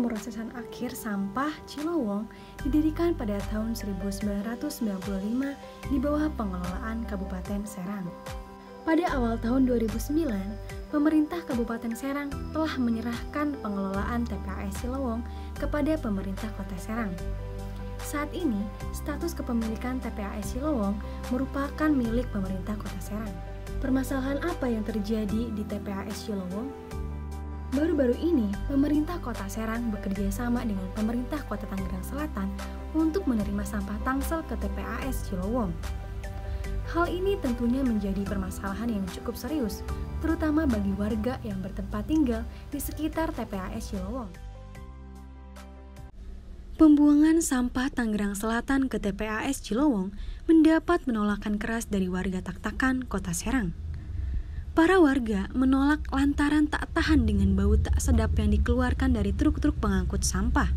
Pemrosesan Akhir Sampah Cilowong didirikan pada tahun 1995 di bawah pengelolaan Kabupaten Serang. Pada awal tahun 2009, pemerintah Kabupaten Serang telah menyerahkan pengelolaan TPAS Cilowong kepada pemerintah Kota Serang. Saat ini, status kepemilikan TPAS Cilowong merupakan milik pemerintah Kota Serang. Permasalahan apa yang terjadi di TPAS Cilowong? Baru-baru ini, pemerintah Kota Serang bekerja sama dengan pemerintah Kota Tangerang Selatan untuk menerima sampah tangsel ke TPAS Cilowong. Hal ini tentunya menjadi permasalahan yang cukup serius, terutama bagi warga yang bertempat tinggal di sekitar TPAS Cilowong. Pembuangan sampah Tangerang Selatan ke TPAS Cilowong mendapat penolakan keras dari warga Tak-Takan, Kota Serang. Para warga menolak lantaran tak tahan dengan bau tak sedap yang dikeluarkan dari truk-truk pengangkut sampah.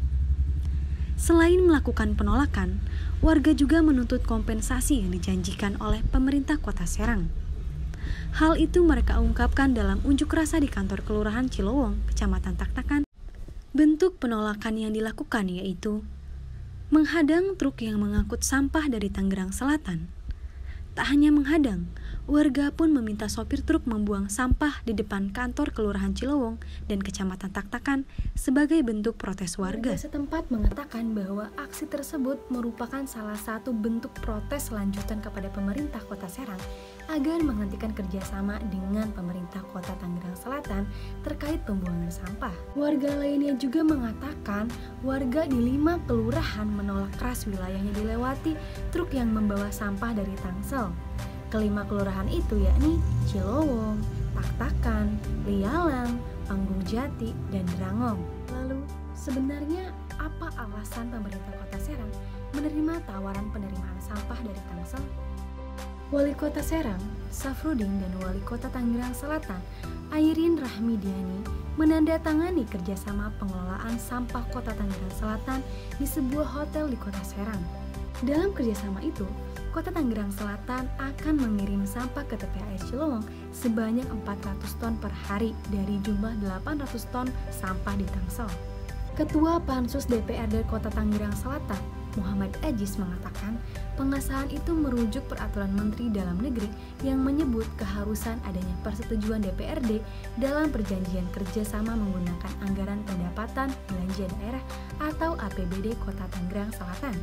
Selain melakukan penolakan, warga juga menuntut kompensasi yang dijanjikan oleh pemerintah Kota Serang. Hal itu mereka ungkapkan dalam unjuk rasa di kantor Kelurahan Cilowong, Kecamatan Tak-Takan. Bentuk penolakan yang dilakukan yaitu menghadang truk yang mengangkut sampah dari Tangerang Selatan. Tak hanya menghadang, warga pun meminta sopir truk membuang sampah di depan kantor Kelurahan Cilowong dan Kecamatan Tak-Takan sebagai bentuk protes warga. Warga setempat mengatakan bahwa aksi tersebut merupakan salah satu bentuk protes lanjutan kepada pemerintah Kota Serang agar menghentikan kerjasama dengan pemerintah Kota Tangerang Selatan terkait pembuangan sampah. Warga lainnya juga mengatakan warga di 5 kelurahan menolak keras wilayahnya dilewati truk yang membawa sampah dari Tangsel. Kelima kelurahan itu yakni Cilowong, Tak-Takan, Lialang, Panggung Jati, dan Drangong. Lalu, sebenarnya apa alasan pemerintah Kota Serang menerima tawaran penerimaan sampah dari Tangsel? Wali Kota Serang, Safrudin, dan Wali Kota Tangerang Selatan, Airin Rahmidiani, menandatangani kerjasama pengelolaan sampah Kota Tangerang Selatan di sebuah hotel di Kota Serang. Dalam kerjasama itu, Kota Tangerang Selatan akan mengirim sampah ke TPAS Cilowong sebanyak 400 ton per hari dari jumlah 800 ton sampah di Tangsel. Ketua Pansus DPRD Kota Tangerang Selatan, Muhammad Ajis, mengatakan pengesahan itu merujuk peraturan Menteri Dalam Negeri yang menyebut keharusan adanya persetujuan DPRD dalam perjanjian kerjasama menggunakan anggaran pendapatan belanja daerah atau APBD Kota Tangerang Selatan.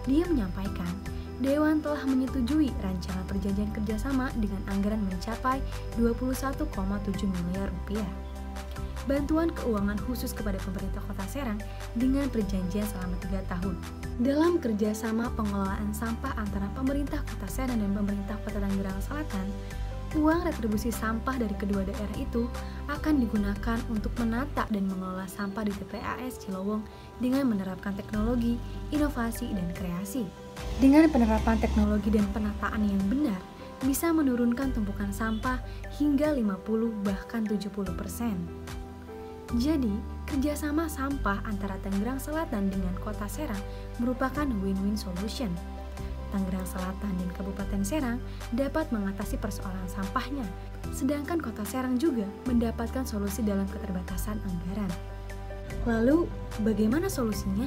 Dia menyampaikan, Dewan telah menyetujui rancangan perjanjian kerjasama dengan anggaran mencapai 21,7 miliar rupiah. Bantuan keuangan khusus kepada pemerintah Kota Serang dengan perjanjian selama 3 tahun. Dalam kerjasama pengelolaan sampah antara pemerintah Kota Serang dan pemerintah Kota Tangerang Selatan, uang retribusi sampah dari kedua daerah itu akan digunakan untuk menata dan mengelola sampah di TPAS Cilowong dengan menerapkan teknologi, inovasi, dan kreasi. Dengan penerapan teknologi dan penataan yang benar, bisa menurunkan tumpukan sampah hingga 50 bahkan 70%. Jadi, kerjasama sampah antara Tangerang Selatan dengan Kota Serang merupakan win-win solution. Tangerang Selatan dan Kabupaten Serang dapat mengatasi persoalan sampahnya, sedangkan Kota Serang juga mendapatkan solusi dalam keterbatasan anggaran. Lalu, bagaimana solusinya?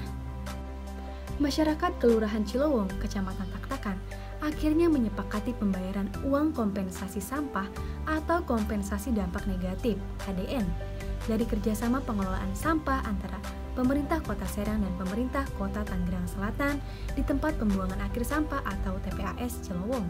Masyarakat Kelurahan Cilowong, Kecamatan Tak-Takan, akhirnya menyepakati pembayaran uang kompensasi sampah atau kompensasi dampak negatif (KDN) dari kerjasama pengelolaan sampah antara pemerintah Kota Serang dan pemerintah Kota Tangerang Selatan di tempat pembuangan akhir sampah atau TPAS Cilowong.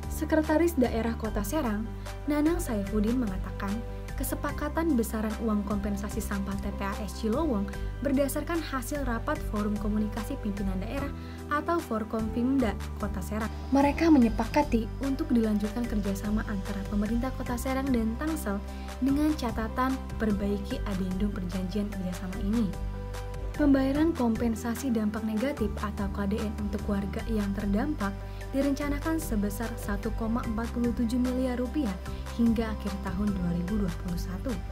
Sekretaris Daerah Kota Serang, Nanang Saifuddin, mengatakan kesepakatan besaran uang kompensasi sampah TPAS Cilowong berdasarkan hasil rapat Forum Komunikasi Pimpinan Daerah atau Forkompimda Kota Serang. Mereka menyepakati untuk dilanjutkan kerjasama antara pemerintah Kota Serang dan Tangsel dengan catatan perbaiki adendum perjanjian kerjasama ini. Pembayaran kompensasi dampak negatif atau KDN untuk warga yang terdampak direncanakan sebesar 1,47 miliar rupiah hingga akhir tahun 2021.